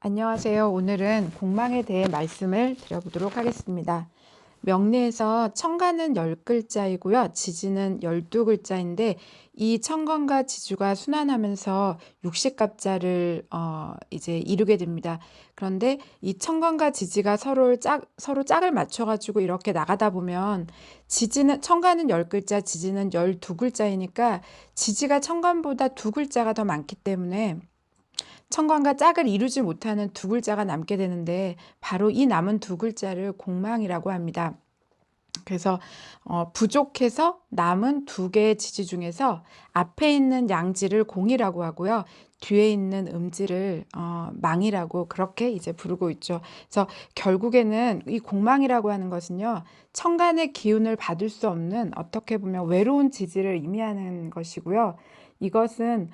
안녕하세요. 오늘은 공망에 대해 말씀을 드려보도록 하겠습니다. 명리에서 천간은 10글자이고요. 지지는 12글자인데 이 천간과 지주가 순환하면서 60갑자를 이제 이루게 됩니다. 그런데 이 천간과 지지가 서로 짝을 맞춰가지고 이렇게 나가다 보면 천간은 10글자, 지지는 12글자이니까 지지가 천간보다 2글자가 더 많기 때문에 천간과 짝을 이루지 못하는 2글자가 남게 되는데 바로 이 남은 2글자를 공망이라고 합니다. 그래서 부족해서 남은 2개의 지지 중에서 앞에 있는 양지를 공이라고 하고요. 뒤에 있는 음지를 망이라고 그렇게 이제 부르고 있죠. 그래서 결국에는 이 공망이라고 하는 것은요. 천간의 기운을 받을 수 없는 어떻게 보면 외로운 지지를 의미하는 것이고요. 이것은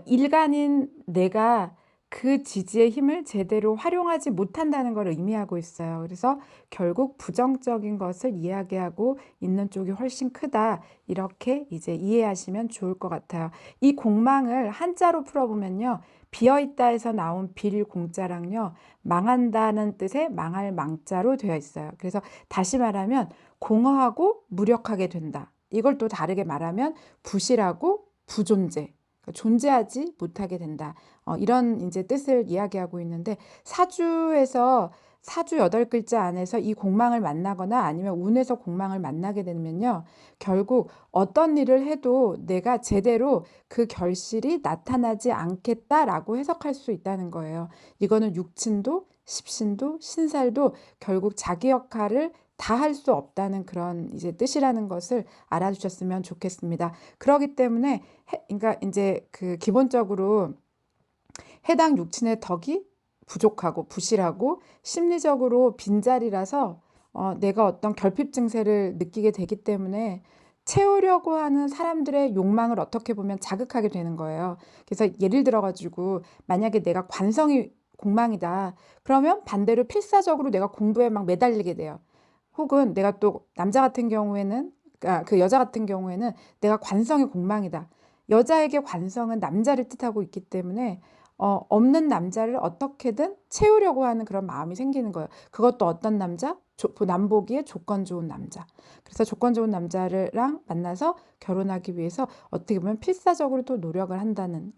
일간인 내가 그 지지의 힘을 제대로 활용하지 못한다는 걸 의미하고 있어요. 그래서 결국 부정적인 것을 이야기하고 있는 쪽이 훨씬 크다. 이렇게 이제 이해하시면 좋을 것 같아요. 이 공망을 한자로 풀어보면요. 비어있다에서 나온 빌 공자랑요. 망한다는 뜻의 망할 망자로 되어 있어요. 그래서 다시 말하면 공허하고 무력하게 된다. 이걸 또 다르게 말하면 부실하고 부존재. 존재하지 못하게 된다. 이런 이제 뜻을 이야기하고 있는데 사주 8글자 안에서 이 공망을 만나거나 아니면 운에서 공망을 만나게 되면요. 결국 어떤 일을 해도 내가 제대로 그 결실이 나타나지 않겠다라고 해석할 수 있다는 거예요. 이거는 육친도 십신도 신살도 결국 자기 역할을 다 할 수 없다는 그런 이제 뜻이라는 것을 알아주셨으면 좋겠습니다. 그렇기 때문에 그러니까 이제 그 기본적으로 해당 육친의 덕이 부족하고 부실하고 심리적으로 빈자리라서 내가 어떤 결핍 증세를 느끼게 되기 때문에 채우려고 하는 사람들의 욕망을 어떻게 보면 자극하게 되는 거예요. 그래서 예를 들어가지고 만약에 내가 관성이 공망이다. 그러면 반대로 필사적으로 내가 공부에 막 매달리게 돼요. 혹은 내가 또 남자 같은 경우에는 그 여자 같은 경우에는 내가 관성이 공망이다. 여자에게 관성은 남자를 뜻하고 있기 때문에 없는 남자를 어떻게든 채우려고 하는 그런 마음이 생기는 거예요. 그것도 어떤 남자? 남보기에 조건 좋은 남자. 그래서 조건 좋은 남자랑 만나서 결혼하기 위해서 어떻게 보면 필사적으로 또 노력을 한다는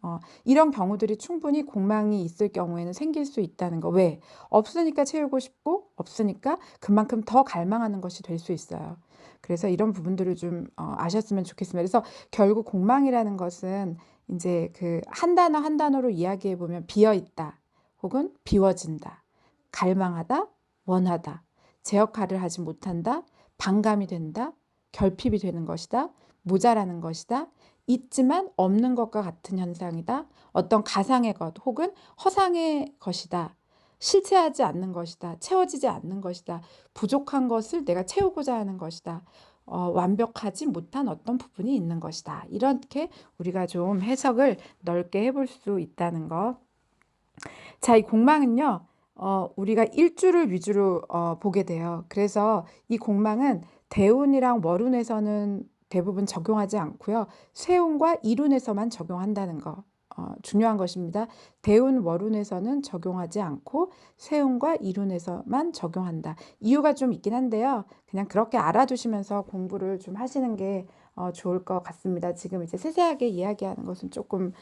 이런 경우들이 충분히 공망이 있을 경우에는 생길 수 있다는 거. 왜? 없으니까 채우고 싶고 없으니까 그만큼 더 갈망하는 것이 될 수 있어요. 그래서 이런 부분들을 좀 아셨으면 좋겠습니다. 그래서 결국 공망이라는 것은 이제 그 한 단어 한 단어로 이야기해 보면 비어 있다 혹은 비워진다, 갈망하다, 원하다, 제 역할을 하지 못한다, 반감이 된다, 결핍이 되는 것이다, 모자라는 것이다, 있지만 없는 것과 같은 현상이다, 어떤 가상의 것 혹은 허상의 것이다, 실체하지 않는 것이다, 채워지지 않는 것이다, 부족한 것을 내가 채우고자 하는 것이다, 완벽하지 못한 어떤 부분이 있는 것이다. 이렇게 우리가 좀 해석을 넓게 해볼 수 있다는 거. 자, 이 공망은요, 우리가 일주를 위주로 보게 돼요. 그래서 이 공망은 대운이랑 월운에서는 대부분 적용하지 않고요. 쇠운과 일운에서만 적용한다는 거. 중요한 것입니다. 대운, 월운에서는 적용하지 않고 쇠운과 일운에서만 적용한다. 이유가 좀 있긴 한데요. 그냥 그렇게 알아두시면서 공부를 좀 하시는 게 좋을 것 같습니다. 지금 이제 세세하게 이야기하는 것은 조금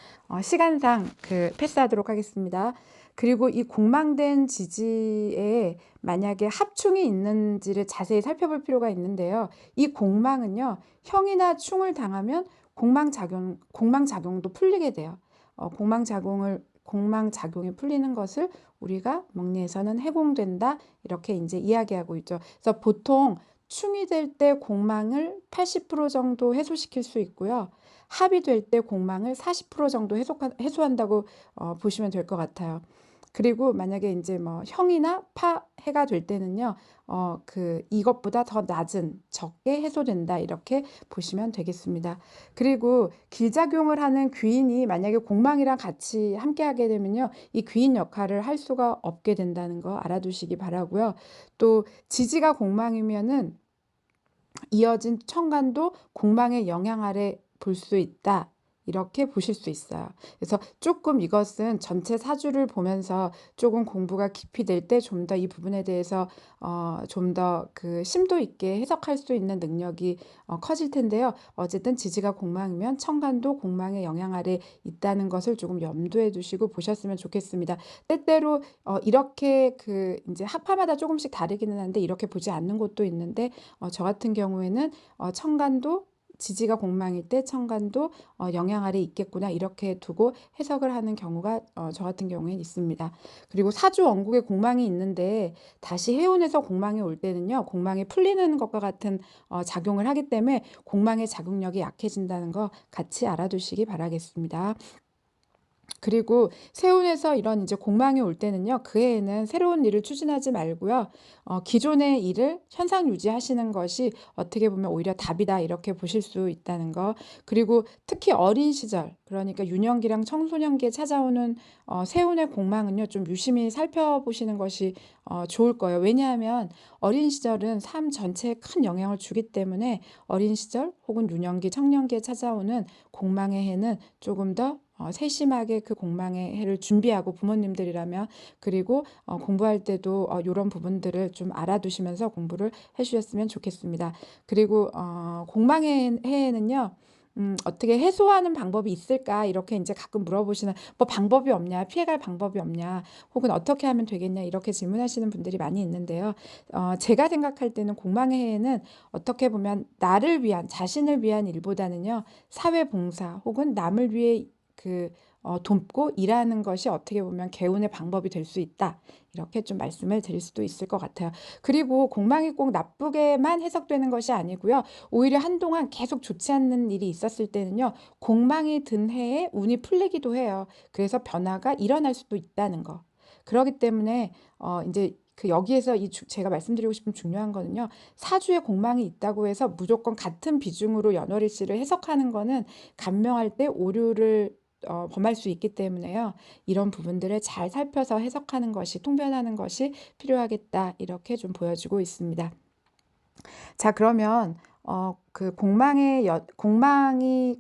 시간상 패스하도록 하겠습니다. 그리고 이 공망된 지지에 만약에 합충이 있는지를 자세히 살펴볼 필요가 있는데요. 이 공망은요, 형이나 충을 당하면 공망작용도 풀리게 돼요. 공망작용이 풀리는 것을 우리가 명리에서는 해공된다 이렇게 이제 이야기하고 있죠. 그래서 보통 충이 될 때 공망을 80% 정도 해소시킬 수 있고요. 합이 될 때 공망을 40% 정도 해소한다고 보시면 될 것 같아요. 그리고 만약에 이제 뭐 형이나 파해가 될 때는요, 이것보다 더 낮은 적게 해소된다 이렇게 보시면 되겠습니다. 그리고 길작용을 하는 귀인이 만약에 공망이랑 같이 함께하게 되면요, 이 귀인 역할을 할 수가 없게 된다는 거 알아두시기 바라고요. 또 지지가 공망이면은 이어진 천간도 공망의 영향 아래 볼 수 있다. 이렇게 보실 수 있어요. 그래서 조금 이것은 전체 사주를 보면서 조금 공부가 깊이 될 때 좀 더 이 부분에 대해서 좀 더 그 심도 있게 해석할 수 있는 능력이 커질 텐데요. 어쨌든 지지가 공망이면 천간도 공망의 영향 아래 있다는 것을 조금 염두에 두시고 보셨으면 좋겠습니다. 때때로 이렇게 그 이제 학파마다 조금씩 다르기는 한데 이렇게 보지 않는 곳도 있는데 저 같은 경우에는 천간도 지지가 공망일 때 천간도 영향 아래 있겠구나 이렇게 두고 해석을 하는 경우가 저 같은 경우에는 있습니다. 그리고 사주 원국에 공망이 있는데 다시 해운에서 공망이 올 때는요. 공망이 풀리는 것과 같은 작용을 하기 때문에 공망의 자극력이 약해진다는 거 같이 알아두시기 바라겠습니다. 그리고 세운에서 이런 이제 공망이 올 때는요. 그 해에는 새로운 일을 추진하지 말고요. 기존의 일을 현상 유지하시는 것이 어떻게 보면 오히려 답이다 이렇게 보실 수 있다는 거. 그리고 특히 어린 시절 그러니까 유년기랑 청소년기에 찾아오는 세운의 공망은요. 좀 유심히 살펴보시는 것이 좋을 거예요. 왜냐하면 어린 시절은 삶 전체에 큰 영향을 주기 때문에 어린 시절 혹은 유년기, 청년기에 찾아오는 공망의 해는 조금 더 세심하게 그 공망의 해를 준비하고 부모님들이라면 그리고 공부할 때도 요런 부분들을 좀 알아두시면서 공부를 해 주셨으면 좋겠습니다. 그리고 공망의 해에는요. 어떻게 해소하는 방법이 있을까? 이렇게 인제 가끔 물어보시는 "뭐 방법이 없냐? 피해갈 방법이 없냐? 혹은 어떻게 하면 되겠냐?" 이렇게 질문하시는 분들이 많이 있는데요. 제가 생각할 때는 공망의 해에는 어떻게 보면 나를 위한 자신을 위한 일보다는요. 사회 봉사 혹은 남을 위해 그 돕고 일하는 것이 어떻게 보면 개운의 방법이 될 수 있다. 이렇게 좀 말씀을 드릴 수도 있을 것 같아요. 그리고 공망이 꼭 나쁘게만 해석되는 것이 아니고요. 오히려 한동안 계속 좋지 않는 일이 있었을 때는요. 공망이 든 해에 운이 풀리기도 해요. 그래서 변화가 일어날 수도 있다는 거. 그러기 때문에 인제 그 여기에서 제가 말씀드리고 싶은 중요한 거는요. 사주에 공망이 있다고 해서 무조건 같은 비중으로 연월일시를 해석하는 거는 간명할 때 오류를 범할 수 있기 때문에요. 이런 부분들을 잘 살펴서 해석하는 것이 통변하는 것이 필요하겠다. 이렇게 좀 보여지고 있습니다. 자 그러면 그 공망이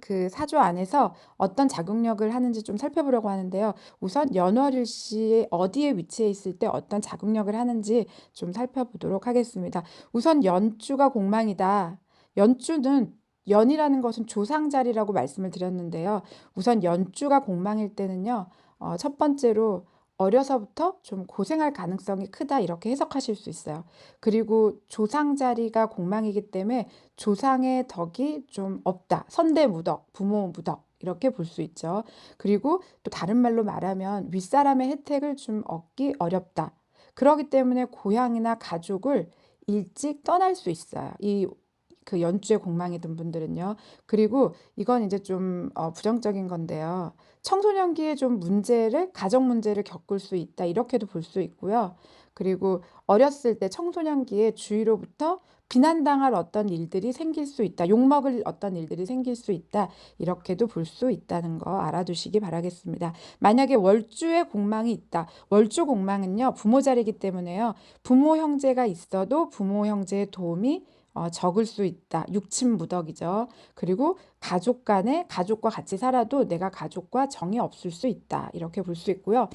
그 사주 안에서 어떤 작용력을 하는지 좀 살펴보려고 하는데요. 우선 연월일시에 어디에 위치해 있을 때 어떤 작용력을 하는지 좀 살펴보도록 하겠습니다. 우선 연주가 공망이다. 연주는 연이라는 것은 조상자리라고 말씀을 드렸는데요. 우선 연주가 공망일 때는요. 첫 번째로 어려서부터 좀 고생할 가능성이 크다 이렇게 해석하실 수 있어요. 그리고 조상 자리가 공망이기 때문에 조상의 덕이 좀 없다. 선대무덕, 부모무덕 이렇게 볼 수 있죠. 그리고 또 다른 말로 말하면 윗사람의 혜택을 좀 얻기 어렵다. 그러기 때문에 고향이나 가족을 일찍 떠날 수 있어요. 그 연주에 공망이 든 분들은요. 그리고 이건 이제 좀 부정적인 건데요. 청소년기에 좀 가정 문제를 겪을 수 있다. 이렇게도 볼 수 있고요. 그리고 어렸을 때 청소년기에 주위로부터 비난당할 어떤 일들이 생길 수 있다. 욕먹을 어떤 일들이 생길 수 있다. 이렇게도 볼 수 있다는 거 알아두시기 바라겠습니다. 만약에 월주에 공망이 있다. 월주 공망은요. 부모 자리이기 때문에요. 부모 형제가 있어도 부모 형제의 도움이 적을 수 있다. 육친무덕이죠. 그리고 가족과 같이 살아도 내가 가족과 정이 없을 수 있다. 이렇게 볼 수 있고요.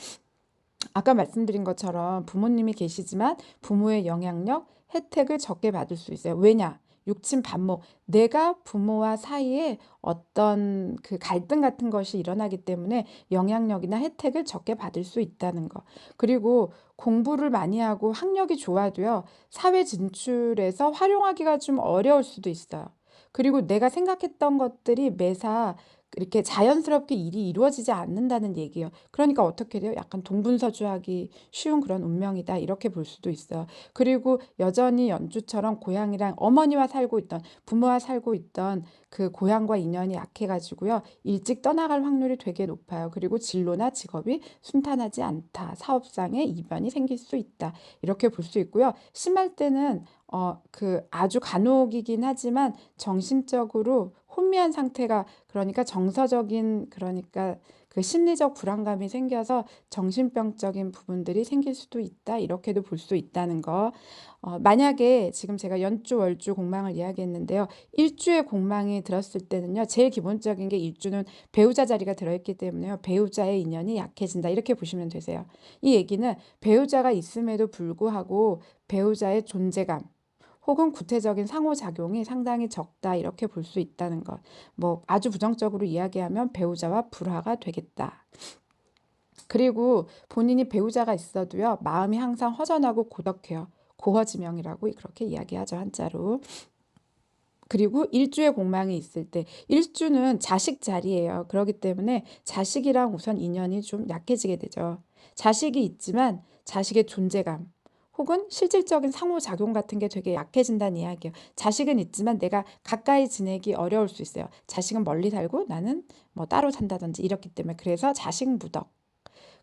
아까 말씀드린 것처럼 부모님이 계시지만 부모의 영향력, 혜택을 적게 받을 수 있어요. 왜냐? 육친 반목. 내가 부모와 사이에 어떤 그 갈등 같은 것이 일어나기 때문에 영향력이나 혜택을 적게 받을 수 있다는 거. 그리고 공부를 많이 하고 학력이 좋아도요. 사회 진출에서 활용하기가 좀 어려울 수도 있어요. 그리고 내가 생각했던 것들이 매사 이렇게 자연스럽게 일이 이루어지지 않는다는 얘기예요. 그러니까 어떻게 돼요? 약간 동분서주하기 쉬운 그런 운명이다. 이렇게 볼 수도 있어요. 그리고 여전히 연주처럼 고향이랑 어머니와 살고 있던 부모와 살고 있던 그 고향과 인연이 약해가지고요. 일찍 떠나갈 확률이 되게 높아요. 그리고 진로나 직업이 순탄하지 않다. 사업상의 이변이 생길 수 있다. 이렇게 볼 수 있고요. 심할 때는 그 아주 간혹이긴 하지만 정신적으로 혼미한 상태가 그러니까 정서적인 그러니까 그 심리적 불안감이 생겨서 정신병적인 부분들이 생길 수도 있다. 이렇게도 볼 수 있다는 거. 만약에 지금 제가 연주, 월주 공망을 이야기했는데요. 일주의 공망이 들었을 때는요. 제일 기본적인 게 일주는 배우자 자리가 들어있기 때문에요. 배우자의 인연이 약해진다. 이렇게 보시면 되세요. 이 얘기는 배우자가 있음에도 불구하고 배우자의 존재감 혹은 구체적인 상호작용이 상당히 적다. 이렇게 볼 수 있다는 것. 뭐 아주 부정적으로 이야기하면 배우자와 불화가 되겠다. 그리고 본인이 배우자가 있어도요. 마음이 항상 허전하고 고독해요. 고허지명이라고 그렇게 이야기하죠. 한자로. 그리고 일주의 공망이 있을 때 일주는 자식 자리예요. 그렇기 때문에 자식이랑 우선 인연이 좀 약해지게 되죠. 자식이 있지만 자식의 존재감 혹은 실질적인 상호작용 같은 게 되게 약해진다는 이야기예요. 자식은 있지만 내가 가까이 지내기 어려울 수 있어요. 자식은 멀리 살고 나는 뭐 따로 산다든지 이렇기 때문에 그래서 자식 무덕.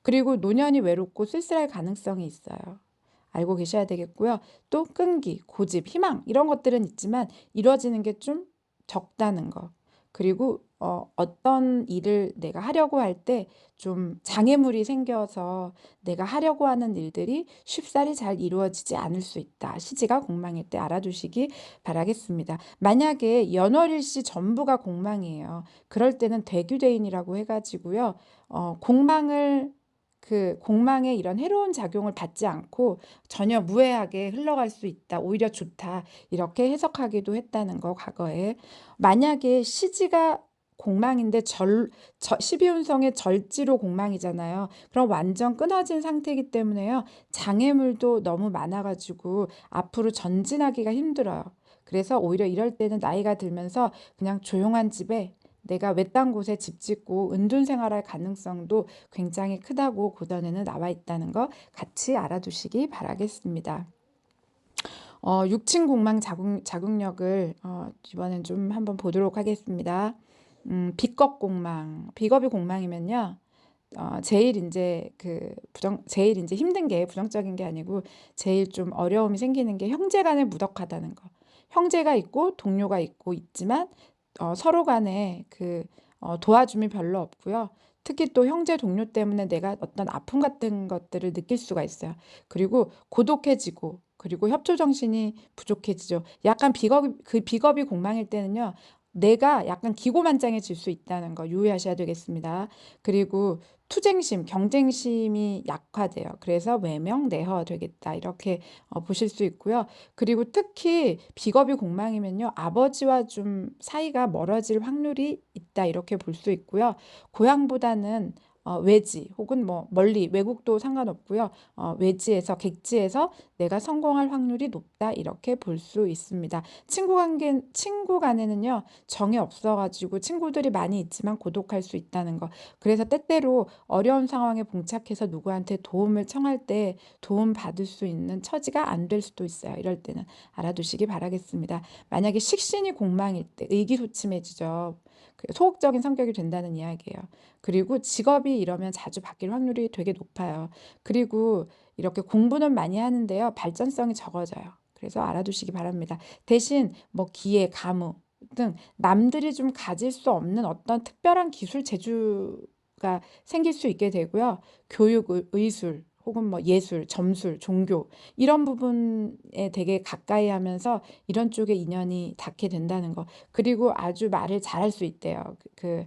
그리고 노년이 외롭고 쓸쓸할 가능성이 있어요. 알고 계셔야 되겠고요. 또 끈기, 고집, 희망 이런 것들은 있지만 이루어지는 게 좀 적다는 거. 그리고 어떤 일을 내가 하려고 할 때 좀 장애물이 생겨서 내가 하려고 하는 일들이 쉽사리 잘 이루어지지 않을 수 있다. 시지가 공망일 때 알아두시기 바라겠습니다. 만약에 연월일시 전부가 공망이에요. 그럴 때는 대규대인이라고 해가지고요. 공망을 그 공망의 이런 해로운 작용을 받지 않고 전혀 무해하게 흘러갈 수 있다. 오히려 좋다. 이렇게 해석하기도 했다는 거 과거에. 만약에 시지가 공망인데 12운성의 절지로 공망이잖아요. 그럼 완전 끊어진 상태이기 때문에요. 장애물도 너무 많아가지고 앞으로 전진하기가 힘들어요. 그래서 오히려 이럴 때는 나이가 들면서 그냥 조용한 집에 내가 외딴 곳에 집 짓고 은둔 생활할 가능성도 굉장히 크다고 고전에는 나와 있다는 거 같이 알아두시기 바라겠습니다. 육친 공망 자궁력을 이번엔 좀 한번 보도록 하겠습니다. 비겁 공망, 비겁이 공망이면요. 제일 이제 제일 이제 힘든 게 부정적인 게 아니고 제일 좀 어려움이 생기는 게 형제 간에 무덕하다는 거. 형제가 있고 동료가 있고 있지만 서로 간에 도와줌이 별로 없고요. 특히 또 형제 동료 때문에 내가 어떤 아픔 같은 것들을 느낄 수가 있어요. 그리고 고독해지고 그리고 협조 정신이 부족해지죠. 약간 비겁이 공망일 때는요. 내가 약간 기고만장해질 수 있다는 거 유의하셔야 되겠습니다. 그리고 투쟁심, 경쟁심이 약화돼요. 그래서 외명, 내허 되겠다. 이렇게 보실 수 있고요. 그리고 특히 비겁이 공망이면요. 아버지와 좀 사이가 멀어질 확률이 있다. 이렇게 볼 수 있고요. 고향보다는 외지 혹은 뭐 멀리 외국도 상관없고요. 외지에서 객지에서 내가 성공할 확률이 높다. 이렇게 볼 수 있습니다. 친구 간에는요. 정이 없어가지고 친구들이 많이 있지만 고독할 수 있다는 거. 그래서 때때로 어려운 상황에 봉착해서 누구한테 도움을 청할 때 도움 받을 수 있는 처지가 안 될 수도 있어요. 이럴 때는 알아두시기 바라겠습니다. 만약에 식신이 공망일 때 의기소침해지죠. 소극적인 성격이 된다는 이야기예요. 그리고 직업이 이러면 자주 바뀔 확률이 되게 높아요. 그리고 이렇게 공부는 많이 하는데요. 발전성이 적어져요. 그래서 알아두시기 바랍니다. 대신 뭐 기회, 가무 등 남들이 좀 가질 수 없는 어떤 특별한 기술 재주가 생길 수 있게 되고요. 교육, 의술 혹은 뭐 예술, 점술, 종교 이런 부분에 되게 가까이 하면서 이런 쪽에 인연이 닿게 된다는 거. 그리고 아주 말을 잘할 수 있대요.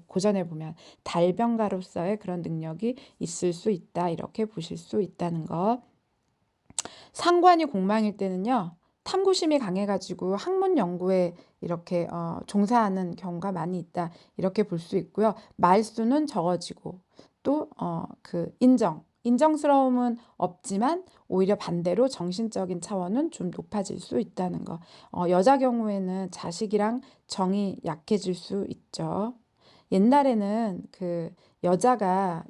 고전에 보면 달병가로서의 그런 능력이 있을 수 있다. 이렇게 보실 수 있다는 거. 상관이 공망일 때는요. 탐구심이 강해가지고 학문 연구에 이렇게 종사하는 경우가 많이 있다. 이렇게 볼 수 있고요. 말수는 적어지고 또 인정스러움은 없지만 오히려 반대로 정신적인 차원은 좀 높아질 수 있다는 거. 여자 경우에는 자식이랑 정이 약해질 수 있죠. 옛날에는 여자가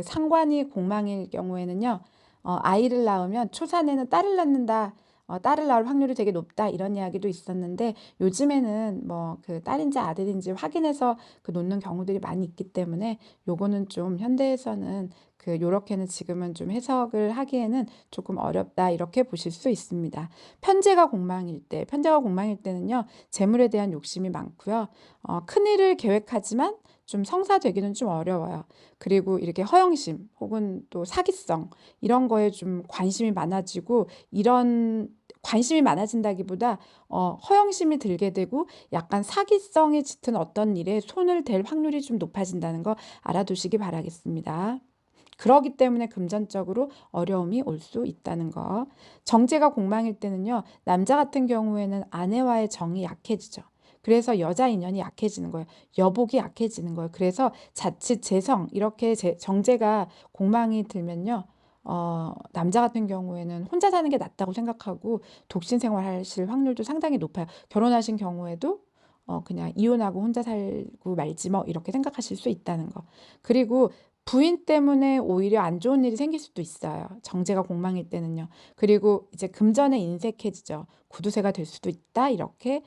상관이 공망일 경우에는요. 아이를 낳으면 초산에는 딸을 낳는다. 딸을 낳을 확률이 되게 높다. 이런 이야기도 있었는데 요즘에는 뭐 딸인지 아들인지 확인해서 놓는 경우들이 많이 있기 때문에 요거는 좀 현대에서는 요렇게는 지금은 좀 해석을 하기에는 조금 어렵다. 이렇게 보실 수 있습니다. 편재가 공망일 때는요. 재물에 대한 욕심이 많고요. 큰일을 계획하지만 좀 성사되기는 좀 어려워요. 그리고 이렇게 허영심 혹은 또 사기성 이런 거에 좀 관심이 많아지고, 이런 관심이 많아진다기보다 허영심이 들게 되고 약간 사기성이 짙은 어떤 일에 손을 댈 확률이 좀 높아진다는 거 알아두시기 바라겠습니다. 그러기 때문에 금전적으로 어려움이 올 수 있다는 거. 정제가 공망일 때는요, 남자 같은 경우에는 아내와의 정이 약해지죠. 그래서 여자 인연이 약해지는 거예요. 여복이 약해지는 거예요. 그래서 자칫 재성, 이렇게 정제가 공망이 들면요, 남자 같은 경우에는 혼자 사는 게 낫다고 생각하고 독신 생활하실 확률도 상당히 높아요. 결혼하신 경우에도 그냥 이혼하고 혼자 살고 말지 뭐 이렇게 생각하실 수 있다는 거. 그리고 부인 때문에 오히려 안 좋은 일이 생길 수도 있어요. 정제가 공망일 때는요. 그리고 이제 금전에 인색해지죠. 구두쇠가 될 수도 있다. 이렇게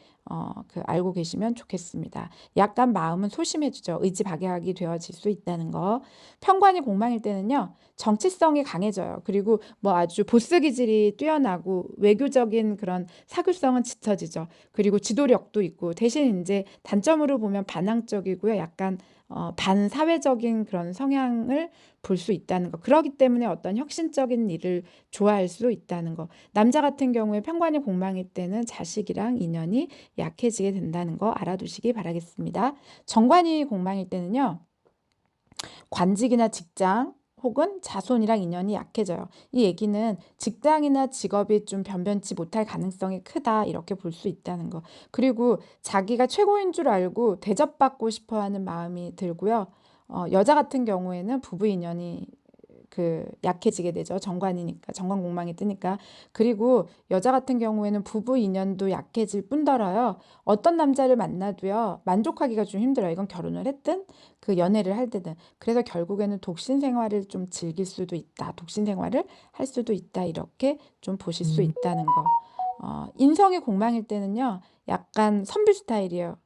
알고 계시면 좋겠습니다. 약간 마음은 소심해지죠. 의지박약이 되어질 수 있다는 거. 편관이 공망일 때는요, 정치성이 강해져요. 그리고 뭐 아주 보스 기질이 뛰어나고 외교적인 그런 사교성은 짙어지죠. 그리고 지도력도 있고, 대신 이제 단점으로 보면 반항적이고요. 약간 반사회적인 그런 성향을 볼 수 있다는 거. 그렇기 때문에 어떤 혁신적인 일을 좋아할 수 있다는 거. 남자 같은 경우에 편관이 공망일 때는 자식이랑 인연이 약해지게 된다는 거 알아두시기 바라겠습니다. 정관이 공망일 때는요, 관직이나 직장 혹은 자손이랑 인연이 약해져요. 이 얘기는 직장이나 직업이 좀 변변치 못할 가능성이 크다, 이렇게 볼 수 있다는 거. 그리고 자기가 최고인 줄 알고 대접받고 싶어 하는 마음이 들고요. 여자 같은 경우에는 부부 인연이 약해지게 되죠. 정관이니까, 정관 공망이 뜨니까. 그리고 여자 같은 경우에는 부부 인연도 약해질 뿐더러요, 어떤 남자를 만나도요, 만족하기가 좀 힘들어요. 이건 결혼을 했든 그 연애를 할 때든. 그래서 결국에는 독신 생활을 좀 즐길 수도 있다. 독신 생활을 할 수도 있다. 이렇게 좀 보실 수 있다는 거. 인성이 공망일 때는요, 약간 선비 스타일이에요.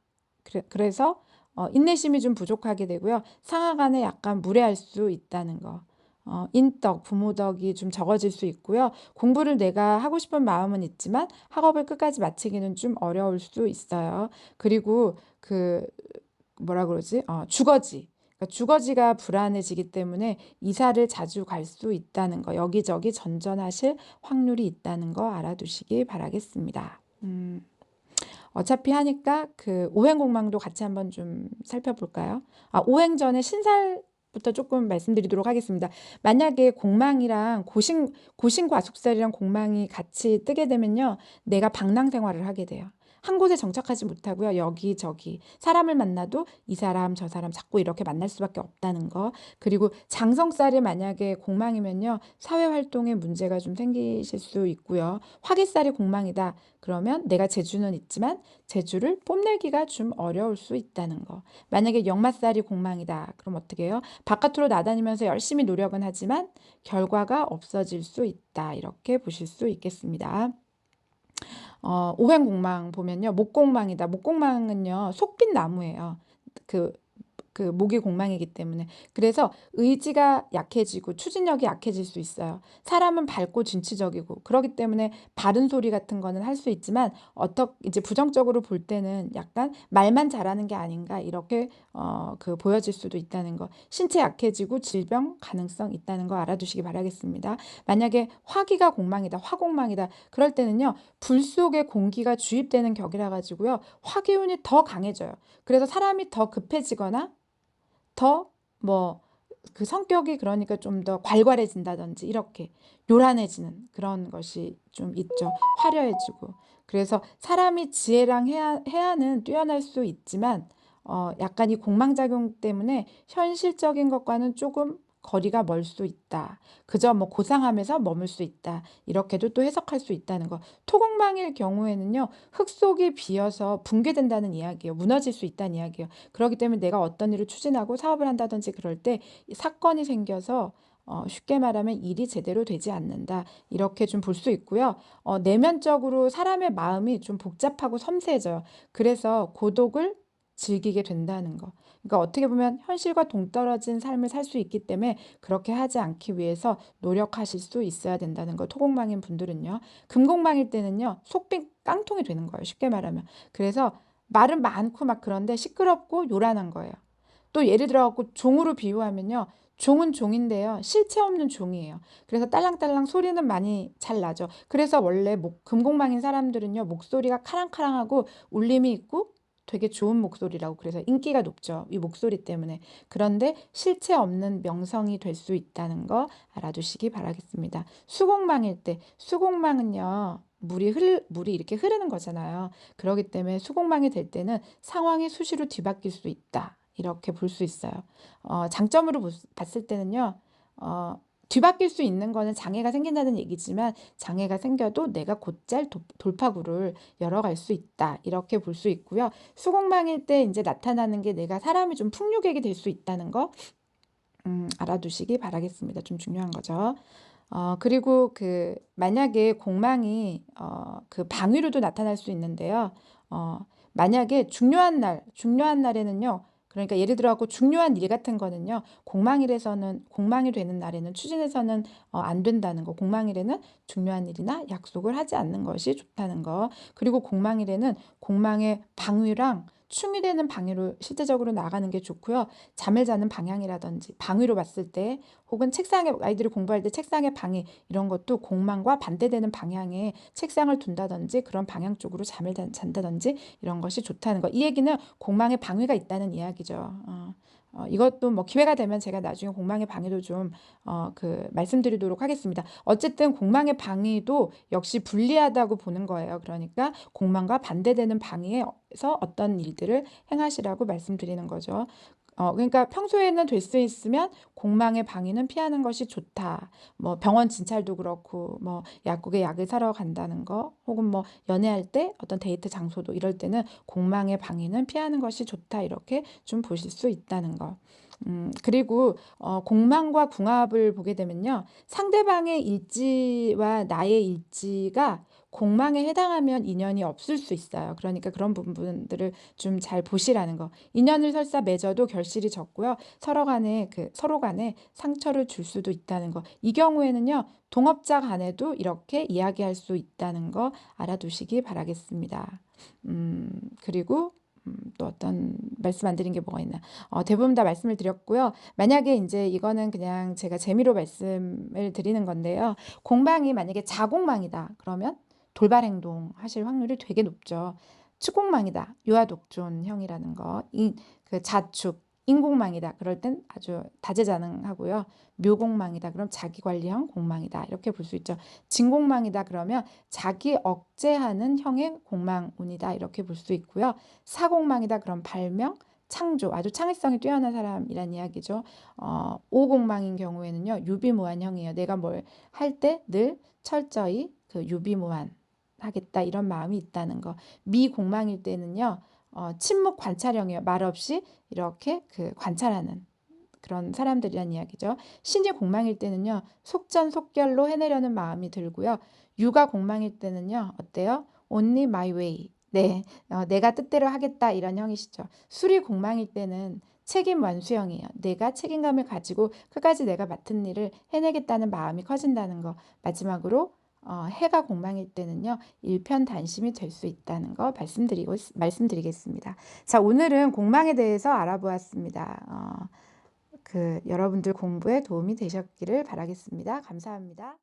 그래서 인내심이 좀 부족하게 되고요. 상하 간에 약간 무례할 수 있다는 거. 인덕, 부모덕이 좀 적어질 수 있고요. 공부를 내가 하고 싶은 마음은 있지만 학업을 끝까지 마치기는 좀 어려울 수 있어요. 그리고 뭐라 그러지? 주거지. 그러니까 주거지가 불안해지기 때문에 이사를 자주 갈 수 있다는 거, 여기저기 전전하실 확률이 있다는 거 알아두시기 바라겠습니다. 어차피 하니까 오행공망도 같이 한번 좀 살펴볼까요? 오행 전에 신살부터 조금 말씀드리도록 하겠습니다. 만약에 공망이랑 고신과숙살이랑 공망이 같이 뜨게 되면요, 내가 방랑 생활을 하게 돼요. 한 곳에 정착하지 못하고요, 여기저기 사람을 만나도 이 사람 저 사람 자꾸 이렇게 만날 수밖에 없다는 거. 그리고 장성살이 만약에 공망이면요, 사회활동에 문제가 좀 생기실 수 있고요. 화기살이 공망이다 그러면 내가 재주는 있지만 재주를 뽐내기가 좀 어려울 수 있다는 거. 만약에 역마살이 공망이다 그럼 어떻게 해요? 바깥으로 나다니면서 열심히 노력은 하지만 결과가 없어질 수 있다, 이렇게 보실 수 있겠습니다. 오행공망 보면요, 목공망이다. 목공망은요, 속빛 나무예요. 목이 공망이기 때문에. 그래서 의지가 약해지고 추진력이 약해질 수 있어요. 사람은 밝고 진취적이고 그렇기 때문에 바른 소리 같은 거는 할 수 있지만 이제 부정적으로 볼 때는 약간 말만 잘하는 게 아닌가, 이렇게 보여질 수도 있다는 거. 신체 약해지고 질병 가능성 있다는 거 알아두시기 바라겠습니다. 만약에 화기가 공망이다, 화공망이다 그럴 때는요, 불 속에 공기가 주입되는 격이라 가지고요, 화기운이 더 강해져요. 그래서 사람이 더 급해지거나 더 성격이 그러니까 좀 더 괄괄해진다든지 이렇게 요란해지는 그런 것이 좀 있죠. 화려해지고. 그래서 사람이 지혜랑 해야는 뛰어날 수 있지만 약간 이 공망작용 때문에 현실적인 것과는 조금 거리가 멀 수 있다. 그저 고상함에서 머물 수 있다. 이렇게도 또 해석할 수 있다는 거. 토공망일 경우에는요, 흙 속이 비어서 붕괴된다는 이야기예요. 무너질 수 있다는 이야기예요. 그렇기 때문에 내가 어떤 일을 추진하고 사업을 한다든지 그럴 때 사건이 생겨서 쉽게 말하면 일이 제대로 되지 않는다, 이렇게 좀 볼 수 있고요. 내면적으로 사람의 마음이 좀 복잡하고 섬세해져요. 그래서 고독을 즐기게 된다는 거. 그러니까 어떻게 보면 현실과 동떨어진 삶을 살 수 있기 때문에 그렇게 하지 않기 위해서 노력하실 수 있어야 된다는 거. 토공망인 분들은요. 금공망일 때는요, 속빈 깡통이 되는 거예요. 쉽게 말하면. 그래서 말은 많고 막 그런데 시끄럽고 요란한 거예요. 또 예를 들어 갖고 종으로 비유하면요. 종은 종인데요. 실체 없는 종이에요. 그래서 딸랑딸랑 소리는 많이 잘 나죠. 그래서 원래 금공망인 사람들은요. 목소리가 카랑카랑하고 울림이 있고 되게 좋은 목소리라고 그래서 인기가 높죠. 이 목소리 때문에. 그런데 실체 없는 명성이 될 수 있다는 거 알아두시기 바라겠습니다. 수공망일 때, 수공망은요. 물이 이렇게 흐르는 거잖아요. 그렇기 때문에 수공망이 될 때는 상황이 수시로 뒤바뀔 수 있다. 이렇게 볼 수 있어요. 장점으로 봤을 때는요. 뒤바뀔 수 있는 거는 장애가 생긴다는 얘기지만 장애가 생겨도 내가 곧잘 돌파구를 열어갈 수 있다. 이렇게 볼 수 있고요. 수공망일 때 이제 나타나는 게 내가 사람이 좀 풍류객이 될 수 있다는 거 알아두시기 바라겠습니다. 좀 중요한 거죠. 그리고 만약에 공망이 그 방위로도 나타날 수 있는데요. 만약에 중요한 날에는요. 그러니까 예를 들어 갖고 중요한 일 같은 거는요. 공망이 되는 날에는 추진해서는 안 된다는 거. 공망일에는 중요한 일이나 약속을 하지 않는 것이 좋다는 거. 그리고 공망일에는 공망의 방위랑 충이되는 방위로 실제적으로 나가는 게 좋고요. 잠을 자는 방향이라든지 방위로 봤을 때 혹은 책상에 아이들이 공부할 때 책상의 방위 이런 것도 공망과 반대되는 방향에 책상을 둔다든지 그런 방향 쪽으로 잠을 잔다든지 이런 것이 좋다는 거. 이 얘기는 공망의 방위가 있다는 이야기죠. 이것도 뭐 기회가 되면 제가 나중에 공망의 방위도 좀 말씀드리도록 하겠습니다. 어쨌든 공망의 방위도 역시 불리하다고 보는 거예요. 그러니까 공망과 반대되는 방위에서 어떤 일들을 행하시라고 말씀드리는 거죠. 그러니까 평소에는 될 수 있으면 공망의 방위는 피하는 것이 좋다. 뭐 병원 진찰도 그렇고 뭐 약국에 약을 사러 간다는 거 혹은 뭐 연애할 때 어떤 데이트 장소도 이럴 때는 공망의 방위는 피하는 것이 좋다. 이렇게 좀 보실 수 있다는 거. 그리고 공망과 궁합을 보게 되면요. 상대방의 일지와 나의 일지가 공망에 해당하면 인연이 없을 수 있어요. 그러니까 그런 부분들을 좀 잘 보시라는 거. 인연을 설사 맺어도 결실이 적고요. 서로 간에 상처를 줄 수도 있다는 거. 이 경우에는요. 동업자 간에도 이렇게 이야기할 수 있다는 거 알아두시기 바라겠습니다. 그리고 또 어떤 말씀 안 드린 게 뭐가 있나. 대부분 다 말씀을 드렸고요. 만약에 이제 이거는 그냥 제가 재미로 말씀을 드리는 건데요. 공망이 만약에 자공망이다. 그러면 돌발 행동 하실 확률이 되게 높죠. 축공망이다. 유아독존형이라는 거. 자축, 인공망이다. 그럴 땐 아주 다재다능하고요. 묘공망이다. 그럼 자기관리형 공망이다. 이렇게 볼 수 있죠. 진공망이다. 그러면 자기 억제하는 형의 공망운이다. 이렇게 볼 수 있고요. 사공망이다. 그럼 발명, 창조, 아주 창의성이 뛰어난 사람이란 이야기죠. 오공망인 경우에는요. 유비무환형이에요. 내가 뭘 할 때 늘 철저히 유비무환 하겠다 이런 마음이 있다는 거. 미공망일 때는요. 침묵 관찰형이에요. 말없이 이렇게 관찰하는 그런 사람들이란 이야기죠. 신이 공망일 때는요. 속전속결로 해내려는 마음이 들고요. 유가 공망일 때는요. 어때요? Only my way. 네, 내가 뜻대로 하겠다 이런 형이시죠. 술이 공망일 때는 책임 완수형이에요. 내가 책임감을 가지고 끝까지 내가 맡은 일을 해내겠다는 마음이 커진다는 거. 마지막으로 해가 공망일 때는요. 일편단심이 될 수 있다는 거 말씀드리겠습니다. 자, 오늘은 공망에 대해서 알아보았습니다. 여러분들 공부에 도움이 되셨기를 바라겠습니다. 감사합니다.